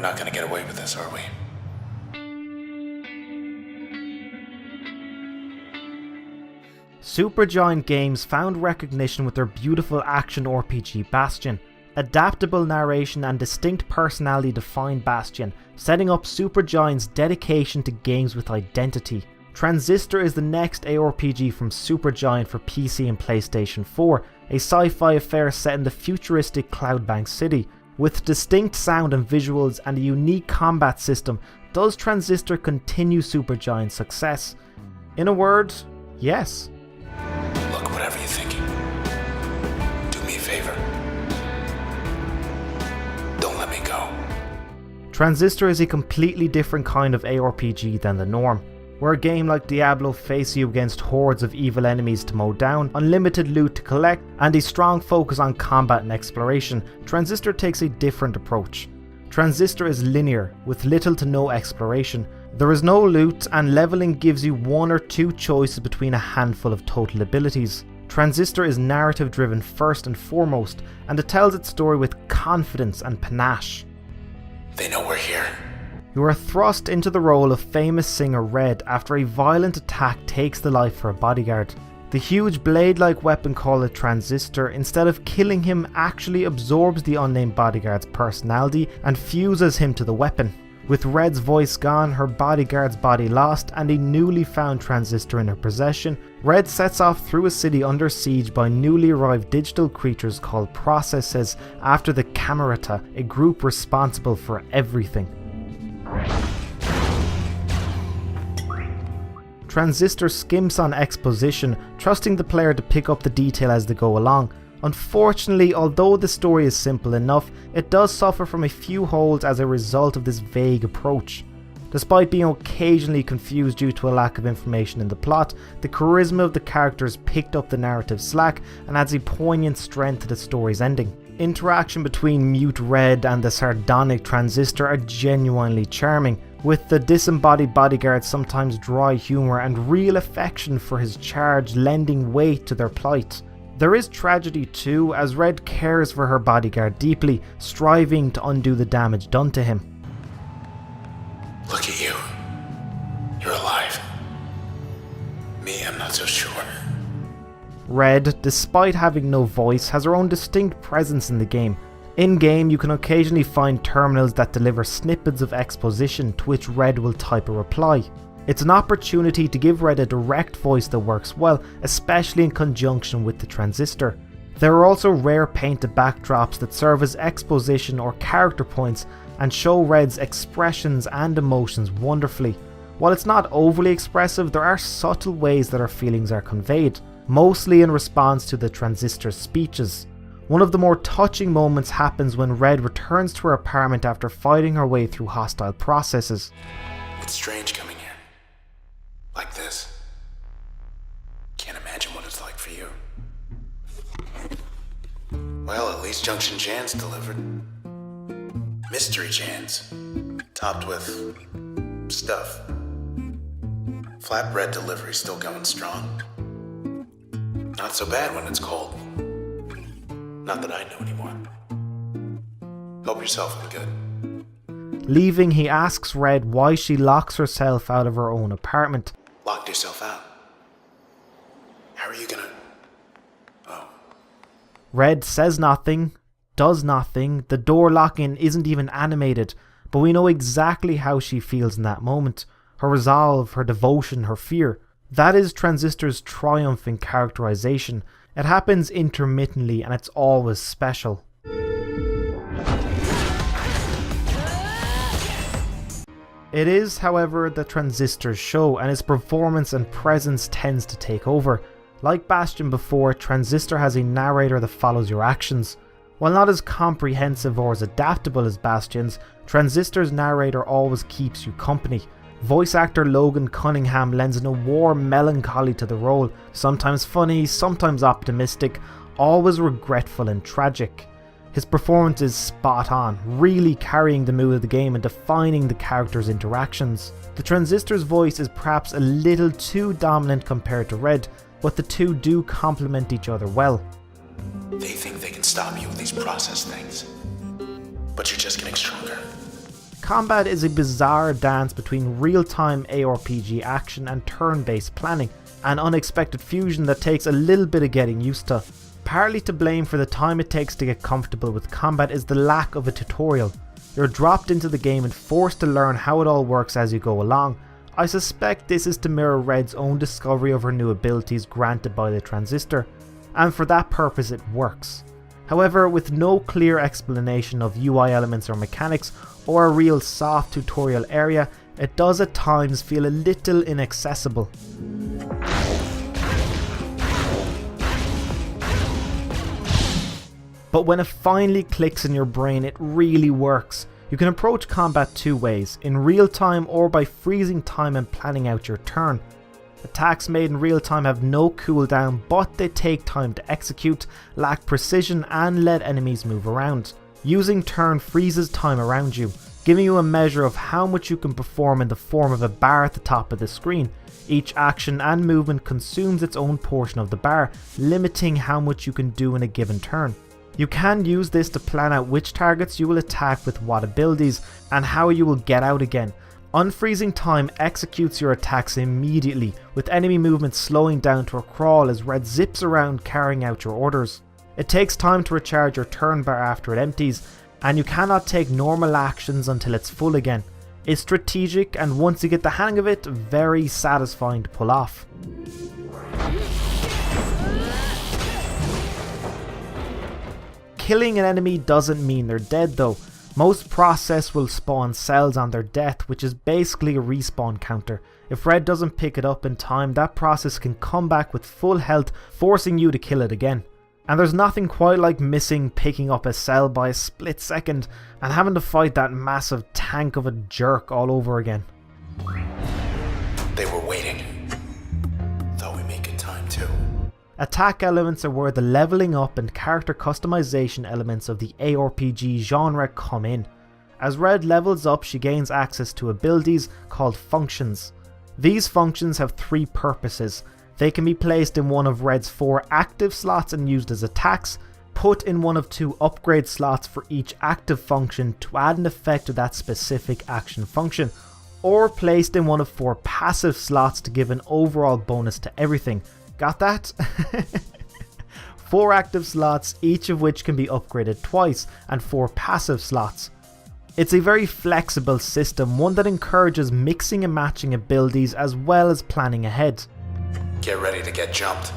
not gonna get away with this, are we? Supergiant Games found recognition with their beautiful action RPG Bastion. Adaptable narration and distinct personality define Bastion, setting up Supergiant's dedication to games with identity. Transistor is the next ARPG from Supergiant for PC and PlayStation 4, a sci-fi affair set in the futuristic Cloudbank City. With distinct sound and visuals and a unique combat system, does Transistor continue Supergiant's success? In a word, yes. Look, whatever you're thinking, do me a favor. Don't let me go. Transistor is a completely different kind of ARPG than the norm. Where a game like Diablo faces you against hordes of evil enemies to mow down, unlimited loot to collect, and a strong focus on combat and exploration, Transistor takes a different approach. Transistor is linear, with little to no exploration. There is no loot, and leveling gives you one or two choices between a handful of total abilities. Transistor is narrative driven first and foremost, and it tells its story with confidence and panache. They know we're here. You are thrust into the role of famous singer Red after a violent attack takes the life of her bodyguard. The huge blade-like weapon called a Transistor, instead of killing him, actually absorbs the unnamed bodyguard's personality and fuses him to the weapon. With Red's voice gone, her bodyguard's body lost, and a newly found Transistor in her possession, Red sets off through a city under siege by newly arrived digital creatures called Processes after the Camerata, a group responsible for everything. Transistor skimps on exposition, trusting the player to pick up the detail as they go along. Unfortunately, although the story is simple enough, it does suffer from a few holes as a result of this vague approach. Despite being occasionally confused due to a lack of information in the plot, the charisma of the characters picked up the narrative slack and adds a poignant strength to the story's ending. Interaction between mute Red and the sardonic Transistor are genuinely charming, with the disembodied bodyguard sometimes dry humour and real affection for his charge lending weight to their plight. There is tragedy too, as Red cares for her bodyguard deeply, striving to undo the damage done to him. Look at you. You're alive. Me, I'm not so sure. Red, despite having no voice, has her own distinct presence in the game. In-game, you can occasionally find terminals that deliver snippets of exposition to which Red will type a reply. It's an opportunity to give Red a direct voice that works well, especially in conjunction with the Transistor. There are also rare painted backdrops that serve as exposition or character points and show Red's expressions and emotions wonderfully. While it's not overly expressive, there are subtle ways that her feelings are conveyed, mostly in response to the Transistor's speeches. One of the more touching moments happens when Red returns to her apartment after fighting her way through hostile processes. It's strange coming here. Like this. Can't imagine what it's like for you. Well, at least Junction Jan's delivered. Mystery Jan's. Topped with stuff. Flatbread delivery still going strong. Not so bad when it's cold. Not that I know anymore. Help yourself with good. Leaving, he asks Red why she locks herself out of her own apartment. Locked yourself out? How are you gonna... Oh. Red says nothing, does nothing, the door locking isn't even animated, but we know exactly how she feels in that moment. Her resolve, her devotion, her fear. That is Transistor's triumph in characterization. It happens intermittently and it's always special. It is, however, the Transistor's show, and its performance and presence tends to take over. Like Bastion before, Transistor has a narrator that follows your actions. While not as comprehensive or as adaptable as Bastion's, Transistor's narrator always keeps you company. Voice actor Logan Cunningham lends an warm melancholy to the role, sometimes funny, sometimes optimistic, always regretful and tragic. His performance is spot on, really carrying the mood of the game and defining the character's interactions. The Transistor's voice is perhaps a little too dominant compared to Red, but the two do complement each other well. They think they can stop you with these process things. But you're just getting stronger. Combat is a bizarre dance between real-time ARPG action and turn-based planning, an unexpected fusion that takes a little bit of getting used to. Partly to blame for the time it takes to get comfortable with combat is the lack of a tutorial. You're dropped into the game and forced to learn how it all works as you go along. I suspect this is to mirror Red's own discovery of her new abilities granted by the Transistor, and for that purpose it works. However, with no clear explanation of UI elements or mechanics, or a real soft tutorial area, it does at times feel a little inaccessible. But when it finally clicks in your brain, it really works. You can approach combat two ways, in real time or by freezing time and planning out your turn. Attacks made in real time have no cooldown, but they take time to execute, lack precision and let enemies move around. Using turn freezes time around you, giving you a measure of how much you can perform in the form of a bar at the top of the screen. Each action and movement consumes its own portion of the bar, limiting how much you can do in a given turn. You can use this to plan out which targets you will attack with what abilities and how you will get out again. Unfreezing time executes your attacks immediately, with enemy movement slowing down to a crawl as Red zips around carrying out your orders. It takes time to recharge your turn bar after it empties, and you cannot take normal actions until it's full again. It's strategic, and once you get the hang of it, very satisfying to pull off. Killing an enemy doesn't mean they're dead though. Most process will spawn cells on their death, which is basically a respawn counter. If Red doesn't pick it up in time, that process can come back with full health, forcing you to kill it again. And there's nothing quite like missing picking up a cell by a split second and having to fight that massive tank of a jerk all over again. They were waiting. Thought we make good time too. Attack elements are where the leveling up and character customization elements of the ARPG genre come in. As Red levels up, she gains access to abilities called functions. These functions have three purposes. They can be placed in one of Red's 4 active slots and used as attacks, put in one of 2 upgrade slots for each active function to add an effect to that specific action function, or placed in one of 4 passive slots to give an overall bonus to everything. Got that? 4 active slots, each of which can be upgraded twice, and 4 passive slots. It's a very flexible system, one that encourages mixing and matching abilities as well as planning ahead. Get ready to get jumped.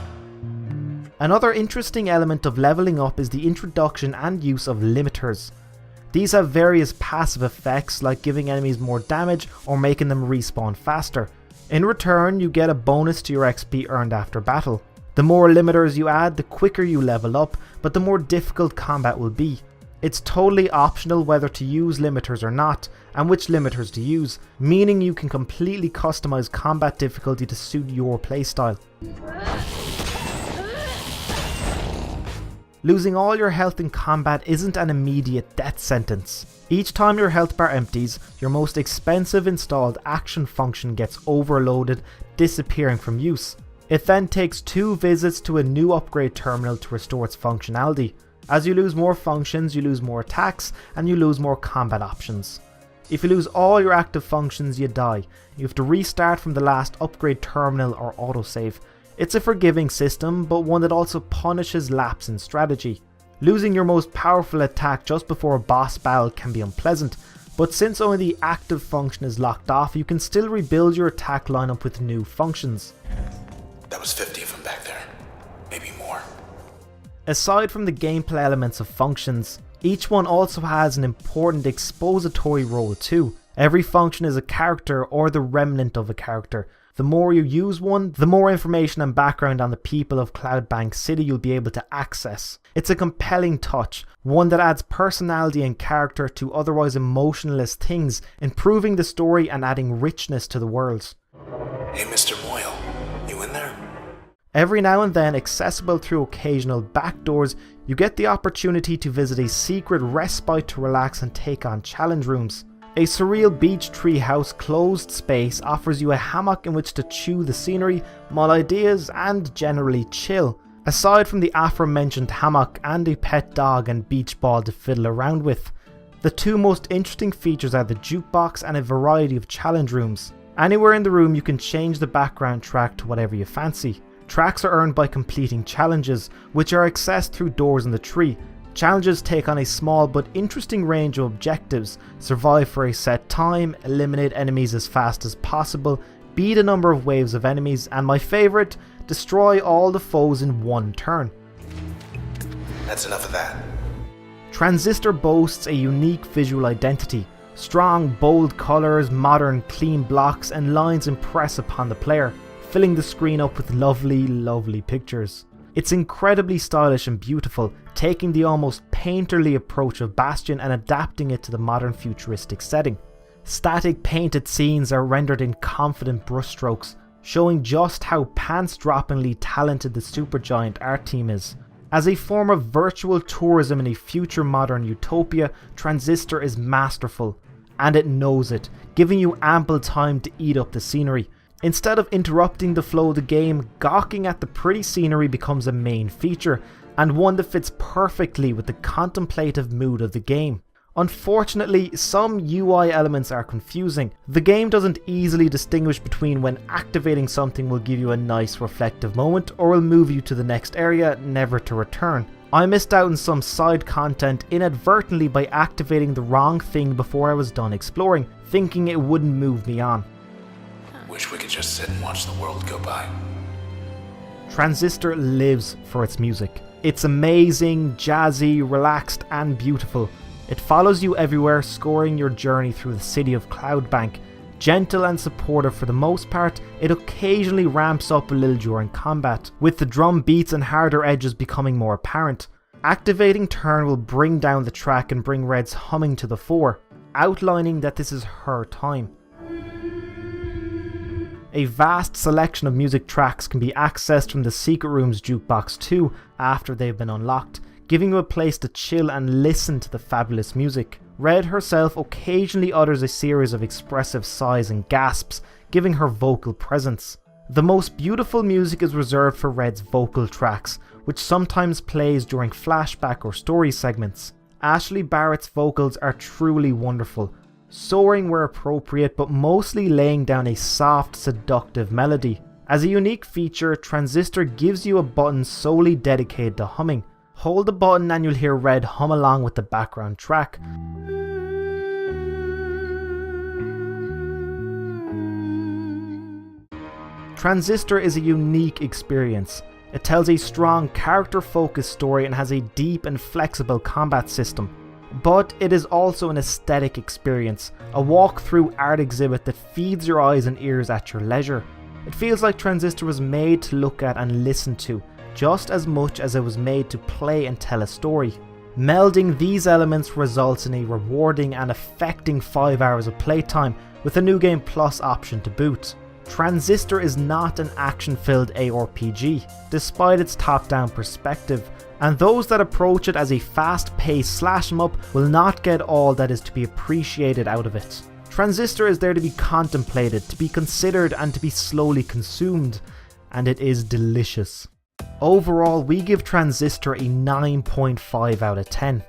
Another interesting element of leveling up is the introduction and use of limiters. These have various passive effects like giving enemies more damage or making them respawn faster. In return, you get a bonus to your XP earned after battle. The more limiters you add, the quicker you level up, but the more difficult combat will be. It's totally optional whether to use limiters or not, and which limiters to use, meaning you can completely customize combat difficulty to suit your playstyle. Losing all your health in combat isn't an immediate death sentence. Each time your health bar empties, your most expensive installed action function gets overloaded, disappearing from use. It then takes 2 visits to a new upgrade terminal to restore its functionality. As you lose more functions, you lose more attacks, and you lose more combat options. If you lose all your active functions, you die. You have to restart from the last upgrade terminal or autosave. It's a forgiving system, but one that also punishes lapse in strategy. Losing your most powerful attack just before a boss battle can be unpleasant, but since only the active function is locked off, you can still rebuild your attack lineup with new functions. That was 50 of them back there. Maybe more. Aside from the gameplay elements of functions, each one also has an important expository role too. Every function is a character or the remnant of a character. The more you use one, the more information and background on the people of Cloudbank City you'll be able to access. It's a compelling touch, one that adds personality and character to otherwise emotionless things, improving the story and adding richness to the world. Hey Mr. Moyle, you in there? Every now and then, accessible through occasional back doors, you get the opportunity to visit a secret respite to relax and take on challenge rooms. A surreal beach tree house closed space offers you a hammock in which to chew the scenery, mull ideas and generally chill. Aside from the aforementioned hammock and a pet dog and beach ball to fiddle around with. The two most interesting features are the jukebox and a variety of challenge rooms. Anywhere in the room you can change the background track to whatever you fancy. Tracks are earned by completing challenges, which are accessed through doors in the tree. Challenges take on a small but interesting range of objectives: survive for a set time, eliminate enemies as fast as possible, beat a number of waves of enemies, and my favourite, destroy all the foes in one turn. That's enough of that. Transistor boasts a unique visual identity. Strong, bold colours, modern, clean blocks and lines impress upon the player, filling the screen up with lovely, lovely pictures. It's incredibly stylish and beautiful, taking the almost painterly approach of Bastion and adapting it to the modern futuristic setting. Static painted scenes are rendered in confident brushstrokes, showing just how pants-droppingly talented the Supergiant art team is. As a form of virtual tourism in a future modern utopia, Transistor is masterful, and it knows it, giving you ample time to eat up the scenery. Instead of interrupting the flow of the game, gawking at the pretty scenery becomes a main feature, and one that fits perfectly with the contemplative mood of the game. Unfortunately, some UI elements are confusing. The game doesn't easily distinguish between when activating something will give you a nice reflective moment or will move you to the next area, never to return. I missed out on some side content inadvertently by activating the wrong thing before I was done exploring, thinking it wouldn't move me on. Wish we could just sit and watch the world go by. Transistor lives for its music. It's amazing, jazzy, relaxed and beautiful. It follows you everywhere, scoring your journey through the city of Cloudbank. Gentle and supportive for the most part, it occasionally ramps up a little during combat, with the drum beats and harder edges becoming more apparent. Activating turn will bring down the track and bring Red's humming to the fore, outlining that this is her time. A vast selection of music tracks can be accessed from the Secret Room's Jukebox too after they've been unlocked, giving you a place to chill and listen to the fabulous music. Red herself occasionally utters a series of expressive sighs and gasps, giving her vocal presence. The most beautiful music is reserved for Red's vocal tracks, which sometimes plays during flashback or story segments. Ashley Barrett's vocals are truly wonderful, soaring where appropriate but mostly laying down a soft, seductive melody. As a unique feature, Transistor gives you a button solely dedicated to humming. Hold the button and you'll hear Red hum along with the background track. Transistor is a unique experience. It tells a strong character-focused story and has a deep and flexible combat system. But it is also an aesthetic experience, a walk-through art exhibit that feeds your eyes and ears at your leisure. It feels like Transistor was made to look at and listen to, just as much as it was made to play and tell a story. Melding these elements results in a rewarding and affecting 5 hours of playtime with a New Game Plus option to boot. Transistor is not an action-filled ARPG, despite its top-down perspective, and those that approach it as a fast-paced slash-em-up will not get all that is to be appreciated out of it. Transistor is there to be contemplated, to be considered and to be slowly consumed, and it is delicious. Overall, we give Transistor a 9.5 out of 10.